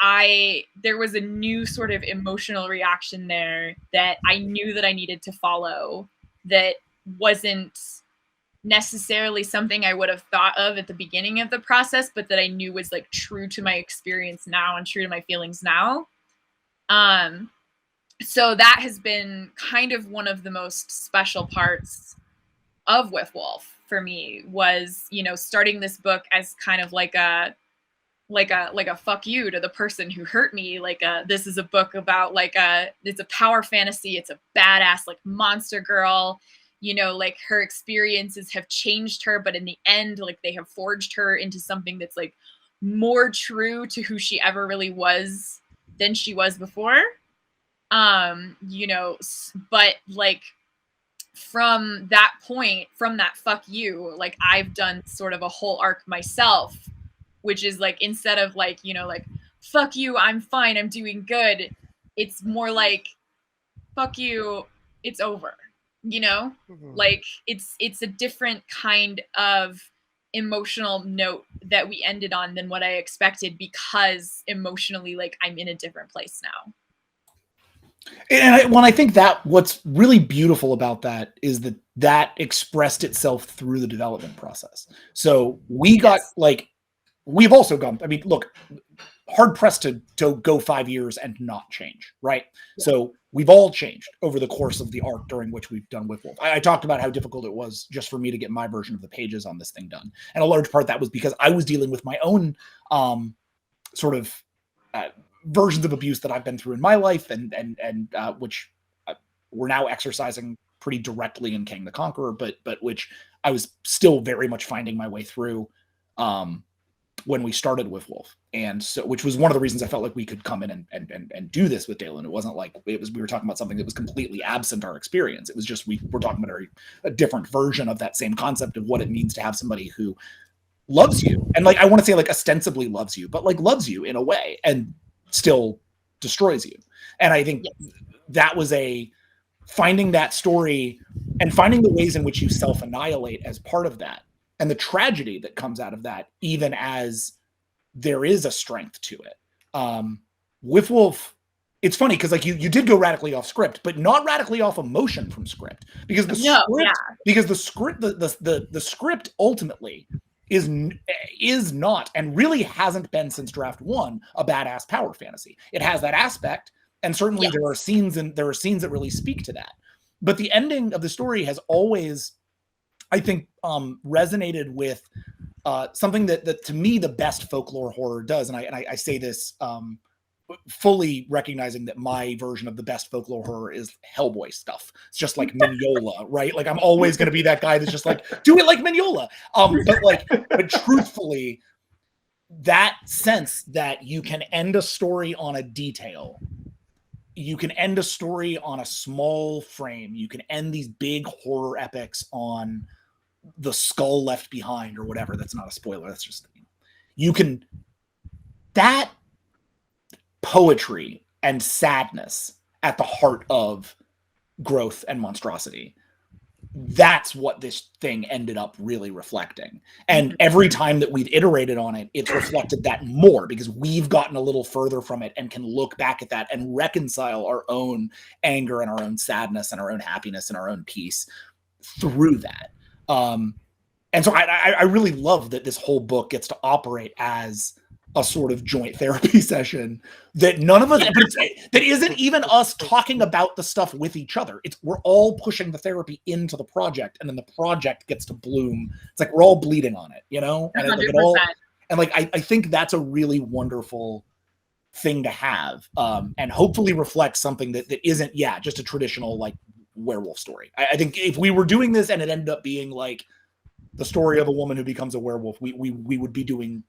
there was a new sort of emotional reaction there that I knew that I needed to follow, that wasn't necessarily something I would have thought of at the beginning of the process, but that I knew was like true to my experience now and true to my feelings now. So that has been kind of one of the most special parts of WIFWULF for me, was, you know, starting this book as kind of like a fuck you to the person who hurt me. Like this is a book about it's a power fantasy. It's a badass like monster girl, you know, like her experiences have changed her, but in the end, like they have forged her into something that's like more true to who she ever really was than she was before. You know, but like from that point, from that fuck you, like I've done sort of a whole arc myself, which is like, instead of like, you know, like, fuck you, I'm fine, I'm doing good, it's more like, fuck you, it's over, you know? Like it's a different kind of emotional note that we ended on than what I expected, because emotionally, like I'm in a different place now. And when I think that what's really beautiful about that is that expressed itself through the development process. So we got like, we've also gone, I mean, look, hard pressed to go 5 years and not change, right? Yeah. So we've all changed over the course of the arc during which we've done WIFWULF. I talked about how difficult it was just for me to get my version of the pages on this thing done. And a large part that was because I was dealing with my own sort of versions of abuse that I've been through in my life, and which we're now exercising pretty directly in King the Conqueror, but which I was still very much finding my way through when we started WIFWULF. And so, which was one of the reasons I felt like we could come in and do this with Dailen. It wasn't like we were talking about something that was completely absent our experience. It was just we're talking about a different version of that same concept of what it means to have somebody who loves you, and like I want to say like ostensibly loves you, but like loves you in a way and still destroys you. And I think that was finding that story and finding the ways in which you self-annihilate as part of that, and the tragedy that comes out of that, even as there is a strength to it. WIFWULF, it's funny because like you did go radically off script, but not radically off emotion from script, because the script ultimately is not, and really hasn't been since draft 1, a badass power fantasy. It has that aspect, and certainly there are scenes that really speak to that. But the ending of the story has always, I think, resonated with something that to me the best folklore horror does, and I say this fully recognizing that my version of the best folklore horror is Hellboy stuff. It's just like Mignola, right? Like I'm always going to be that guy that's just like, do it like Mignola. But truthfully, that sense that you can end a story on a detail, you can end a story on a small frame, you can end these big horror epics on the skull left behind or whatever. That's not a spoiler. That's just, you can, that poetry and sadness at the heart of growth and monstrosity, that's what this thing ended up really reflecting. And every time that we've iterated on it, it's reflected that more, because we've gotten a little further from it and can look back at that and reconcile our own anger and our own sadness and our own happiness and our own peace through that. And so I really love that this whole book gets to operate as a sort of joint therapy session that none of us, that isn't even us talking about the stuff with each other. We're all pushing the therapy into the project, and then the project gets to bloom. It's like we're all bleeding on it, you know? And I think that's a really wonderful thing to have, and hopefully reflects something that isn't, just a traditional like werewolf story. I think if we were doing this and it ended up being like the story of a woman who becomes a werewolf, we would be doing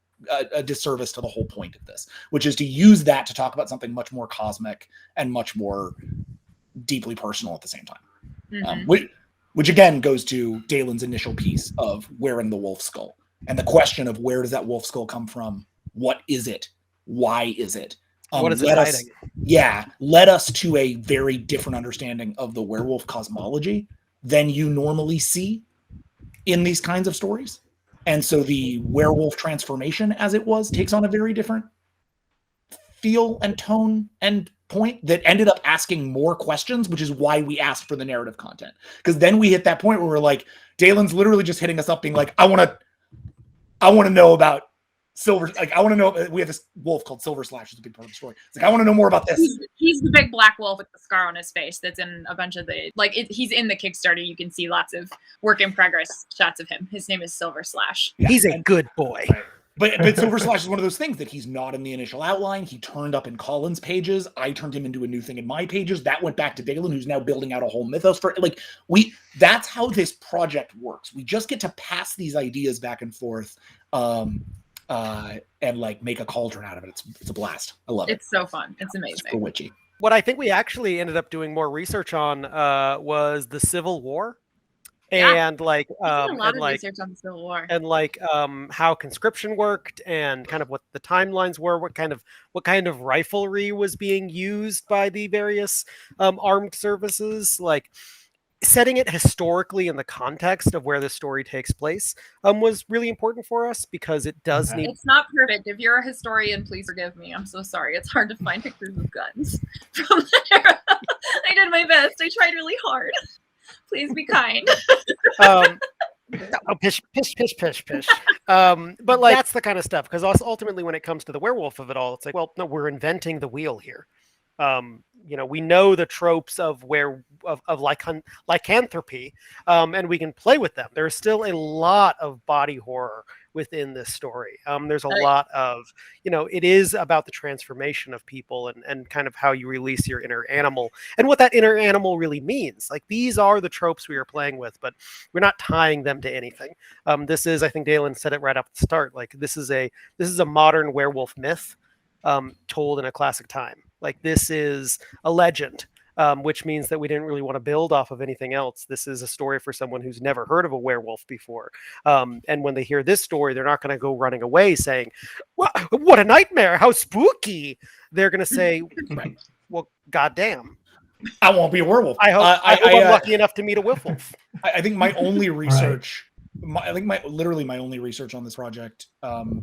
a disservice to the whole point of this, which is to use that to talk about something much more cosmic and much more deeply personal at the same time. Which again goes to Dailen's initial piece of wearing the wolf skull, and the question of where does that wolf skull come from? What is it? Why is it? What is it hiding? Led us to a very different understanding of the werewolf cosmology than you normally see in these kinds of stories. And so the werewolf transformation, as it was, takes on a very different feel and tone and point that ended up asking more questions, which is why we asked for the narrative content. Because then we hit that point where we're like, Dalen's literally just hitting us up being like, I want to know about Silver. Like, I want to know, we have this wolf called Silver Slash, is a big part of the story. It's like, I want to know more about this. He's the big black wolf with the scar on his face that's in a bunch of the, he's in the Kickstarter. You can see lots of work in progress shots of him. His name is Silver Slash. Yeah, he's a good boy. Right. But Silver Slash is one of those things that he's not in the initial outline. He turned up in Collin's pages. I turned him into a new thing in my pages. That went back to Dailen, who's now building out a whole mythos for it. That's how this project works. We just get to pass these ideas back and forth. And like make a cauldron out of it. It's a blast. I love it. It's so fun. It's amazing. Super witchy. What I think we actually ended up doing more research on was the Civil War. And research on the Civil War, and how conscription worked, and kind of what the timelines were, what kind of riflery was being used by the various armed services. setting it historically in the context of where the story takes place was really important for us, because it does Okay. need. It's not perfect. If you're a historian, please forgive me. I'm so sorry. It's hard to find pictures of guns from there. I did my best. I tried really hard. Please be kind. Oh, pish, pish, pish, pish, pish. But like, that's the kind of stuff, because ultimately when it comes to the werewolf of it all, it's like, well, no, we're inventing the wheel here. We know the tropes of lycanthropy, and we can play with them. There's still a lot of body horror within this story. There's a lot of, it is about the transformation of people and kind of how you release your inner animal and what that inner animal really means. Like, these are the tropes we are playing with, but we're not tying them to anything. This is, I think Dailen said it right off the start, like, this is a modern werewolf myth told in a classic time. Like, this is a legend, which means that we didn't really want to build off of anything else. This is a story for someone who's never heard of a werewolf before. And when they hear this story, they're not going to go running away saying, what a nightmare, how spooky. They're going to say, well, goddamn. I won't be a werewolf. I hope I'm lucky enough to meet a WIFWULF. I think my only research, my only research on this project, and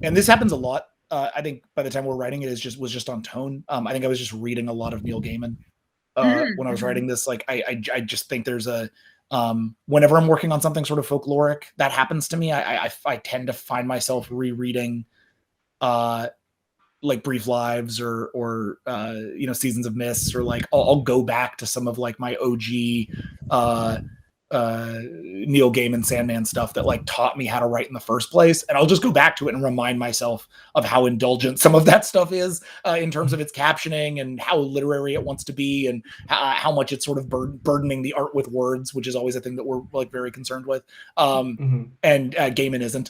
this happens a lot. I think by the time we're writing it, was just on tone. I think I was just reading a lot of Neil Gaiman when I was writing this. Like, I just think there's a whenever I'm working on something sort of folkloric, that happens to me. I tend to find myself rereading like Brief Lives or Seasons of Mists, or like I'll go back to some of like my OG Neil Gaiman Sandman stuff that like taught me how to write in the first place, and I'll just go back to it and remind myself of how indulgent some of that stuff is in terms of its captioning and how literary it wants to be, and how much it's sort of burdening the art with words, which is always a thing that we're like very concerned with. And Gaiman isn't.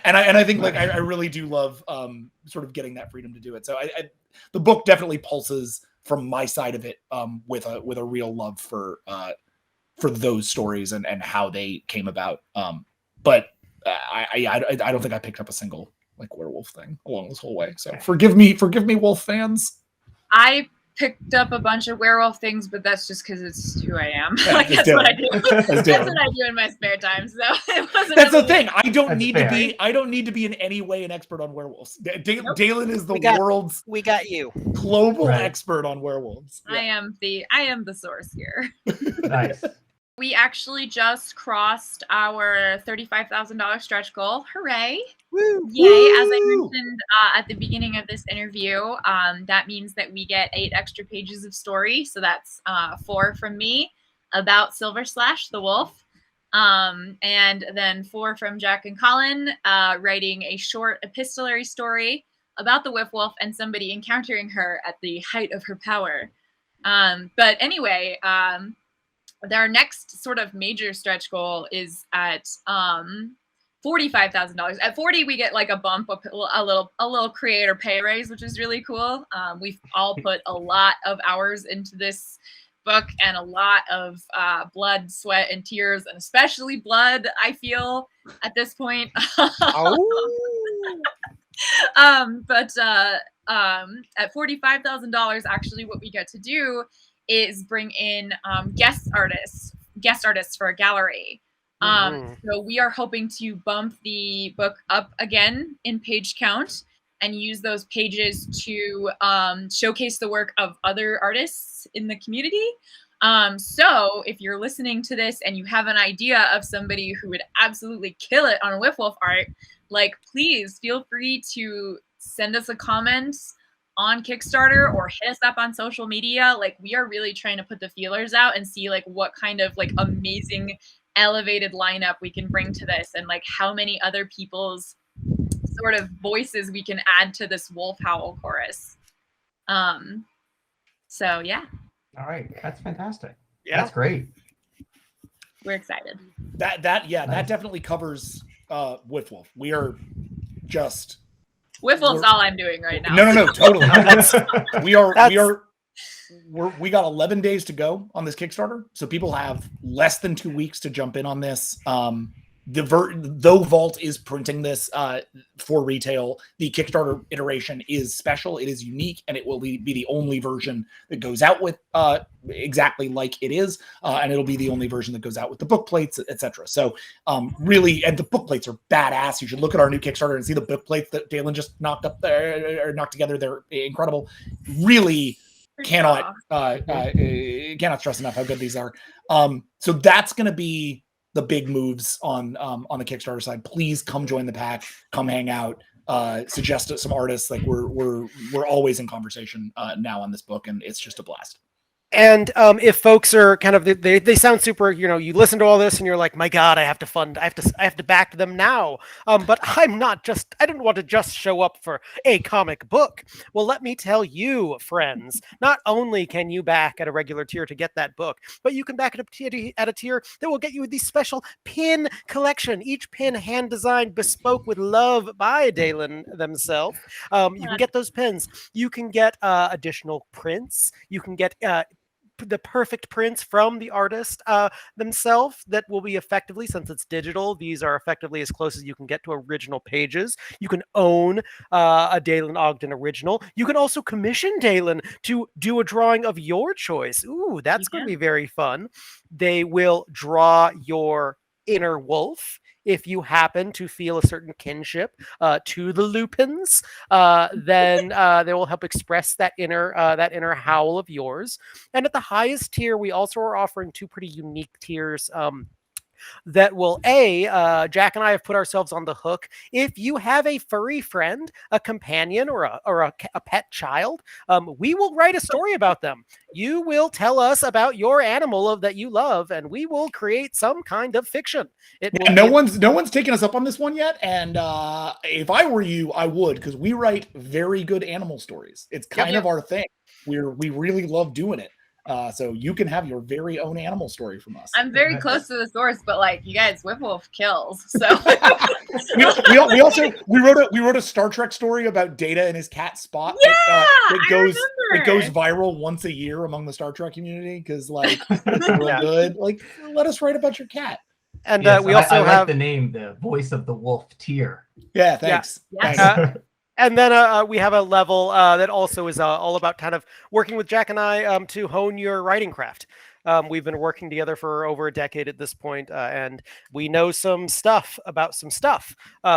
and I think like I really do love sort of getting that freedom to do it. So the book definitely pulses from my side of it with a real love for those stories and how they came about. But I don't think I picked up a single like werewolf thing along this whole way. So forgive me, wolf fans. I picked up a bunch of werewolf things, but that's just because it's who I am. Like, that's what I do. That's what I do in my spare time. So it wasn't. That's the thing. I don't need to be in any way an expert on werewolves. Dailen is the world's. We got you. Global expert on werewolves. Yeah. I am the source here. Nice. We actually just crossed our $35,000 stretch goal. Hooray! Woo! Yay! As I mentioned at the beginning of this interview, that means that we get 8 extra pages of story. So that's 4 from me about Silver Slash the wolf, and then 4 from Jack and Colin, writing a short epistolary story about the WIFWULF and somebody encountering her at the height of her power. But anyway. Our next sort of major stretch goal is at $45,000. At 40, we get like a bump, a little creator pay raise, which is really cool. We've all put a lot of hours into this book and a lot of blood, sweat, and tears, and especially blood, I feel, at this point. But at $45,000, actually, what we get to do is bring in guest artists for a gallery. So we are hoping to bump the book up again in page count and use those pages to showcase the work of other artists in the community. So if you're listening to this and you have an idea of somebody who would absolutely kill it on WIFWULF art, like, please feel free to send us a comment on Kickstarter or hit us up on social media. Like, we are really trying to put the feelers out and see like what kind of like amazing elevated lineup we can bring to this, and like how many other people's sort of voices we can add to this wolf howl chorus. So yeah. All right, that's fantastic. Yeah, that's great. We're excited. That definitely covers WIFWULF. We are just WIFWULF's all I'm doing right now. No, totally. We got 11 days to go on this Kickstarter, so people have less than 2 weeks to jump in on this. though Vault is printing this for retail, the Kickstarter iteration is special. It is unique, and it will be the only version that goes out with exactly like it is, and it'll be the only version that goes out with the book plates, etc. So really, and the book plates are badass. You should look at our new Kickstarter and see the book plates that Dailen just knocked up there or knocked together. They're incredible. Really cannot stress enough how good these are. So that's going to be the big moves on the Kickstarter side. Please come join the pack, come hang out, suggest some artists. Like we're always in conversation now on this book, and it's just a blast. And if folks are kind of they sound super, you listen to all this and you're like, my God, I have to back them now. But I don't want to just show up for a comic book. Well, let me tell you, friends, not only can you back at a regular tier to get that book, but you can back at a tier that will get you the special pin collection. Each pin hand designed, bespoke with love by Dailen themselves. You can get those pins. You can get additional prints. You can get the perfect prints from the artist themselves that will be effectively, since it's digital, these are effectively as close as you can get to original pages. You can own a Dailen Ogden original. You can also commission Dailen to do a drawing of your choice. Ooh, that's going to be very fun. They will draw your inner wolf. If you happen to feel a certain kinship to the Lupins, then they will help express that inner howl of yours. And at the highest tier, we also are offering two pretty unique tiers. That will Jack and I have put ourselves on the hook. If you have a furry friend, a companion, or a pet child, we will write a story about them. You will tell us about your animal that you love, and we will create some kind of fiction. No one's taken us up on this one yet, and if I were you, I would, because we write very good animal stories. It's kind of our thing. We really love doing it. So you can have your very own animal story from us. I'm very close to the source, but like you guys, WIFWULF kills. So we wrote a Star Trek story about Data and his cat Spot. Yeah, it goes viral once a year among the Star Trek community because like it's really good. Like let us write about your cat. And yes, we also I have like the name, the Voice of the Wolf tier. Yeah, thanks. Yeah. Thanks. And then we have a level that also is all about kind of working with Jack and I to hone your writing craft. We've been working together for over a decade at this point, and we know some stuff about some stuff.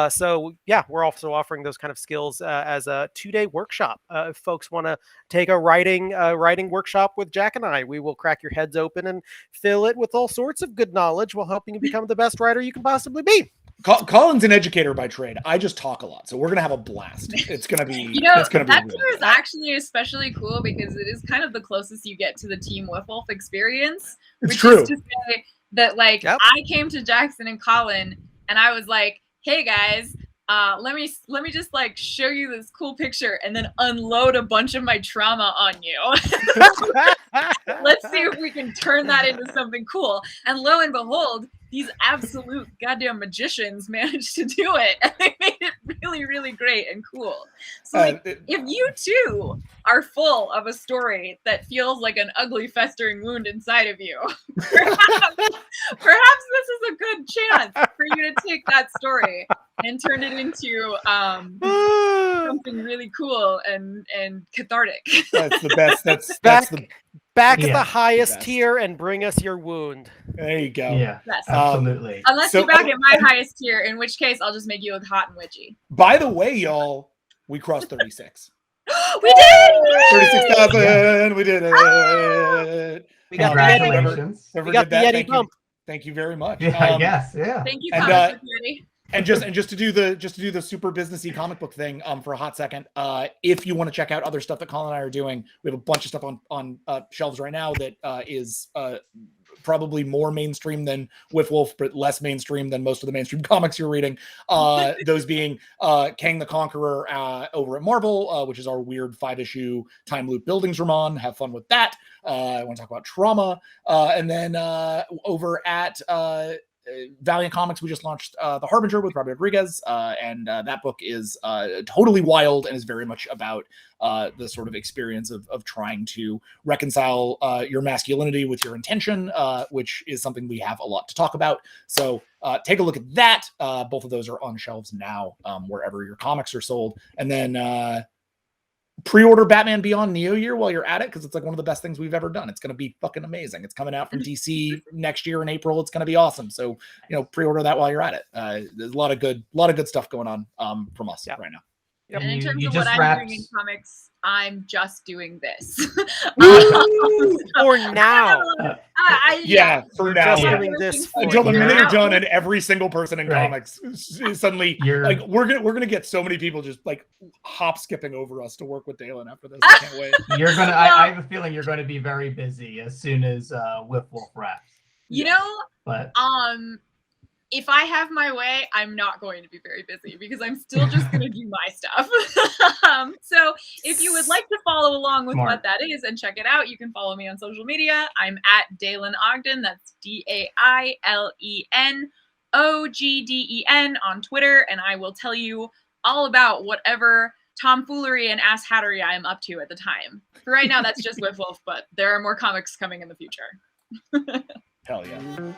So yeah, we're also offering those kind of skills as a 2-day workshop. If folks want to take a writing workshop with Jack and I, we will crack your heads open and fill it with all sorts of good knowledge while helping you become the best writer you can possibly be. Colin's an educator by trade. I just talk a lot, so we're gonna have a blast. It's gonna be. It's gonna that be. tier is actually especially cool because it is kind of the closest you get to the Team WIFWULF experience. It's which true. Is to say that, like, I came to Jackson and Colin, and I was like, "Hey guys, let me just like show you this cool picture, and then unload a bunch of my trauma on you. Let's see if we can turn that into something cool." And lo and behold, these absolute goddamn magicians managed to do it, and they made it really, really great and cool. So, like, if you too are full of a story that feels like an ugly, festering wound inside of you, perhaps this is a good chance for you to take that story and turn it into something really cool and cathartic. That's the best. That's back at the highest tier and bring us your wound. There you go. Yeah, absolutely. Unless you're back at my highest tier, in which case I'll just make you look hot and witchy. By the way, y'all, we crossed 36. We did! 36,000. We did it. We got Congratulations. We got the Yeti bump. Thank you very much. Yes, yeah. Thank you, Yeti. And just to do the super businessy comic book thing for a hot second, if you want to check out other stuff that Colin and I are doing, we have a bunch of stuff on shelves right now that is probably more mainstream than WIFWULF, but less mainstream than most of the mainstream comics you're reading. Those being Kang the Conqueror over at Marvel, which is our weird 5-issue time loop buildings roman. Have fun with that. I want to talk about trauma. And then over at Valiant Comics, we just launched The Harbinger with Robbie Rodriguez, and that book is totally wild and is very much about the sort of experience of trying to reconcile your masculinity with your intention, which is something we have a lot to talk about. So take a look at that. Both of those are on shelves now, wherever your comics are sold. And then pre-order Batman Beyond Neo Year while you're at it, because it's like one of the best things we've ever done. It's going to be fucking amazing. It's coming out from DC next year in April. It's going to be awesome. So, pre-order that while you're at it. There's a lot of good stuff going on from us right now. Yep. And in terms you of just what wrapped... I'm doing in comics, I'm just doing this. For now. For now. Just doing this until the minute now. you're done, and every single person in comics is suddenly like, we're gonna get so many people just like hop skipping over us to work with Dailen after this. I can't wait. You're gonna. I have a feeling you're going to be very busy as soon as WIFWULF wraps. But if I have my way, I'm not going to be very busy because I'm still just going to do my stuff. So if you would like to follow along with what that is and check it out, you can follow me on social media. I'm at Dailen Ogden. That's DAILEN OGDEN on Twitter. And I will tell you all about whatever tomfoolery and ass hattery I am up to at the time. For right now, that's just WIFWULF, but there are more comics coming in the future. Hell yeah.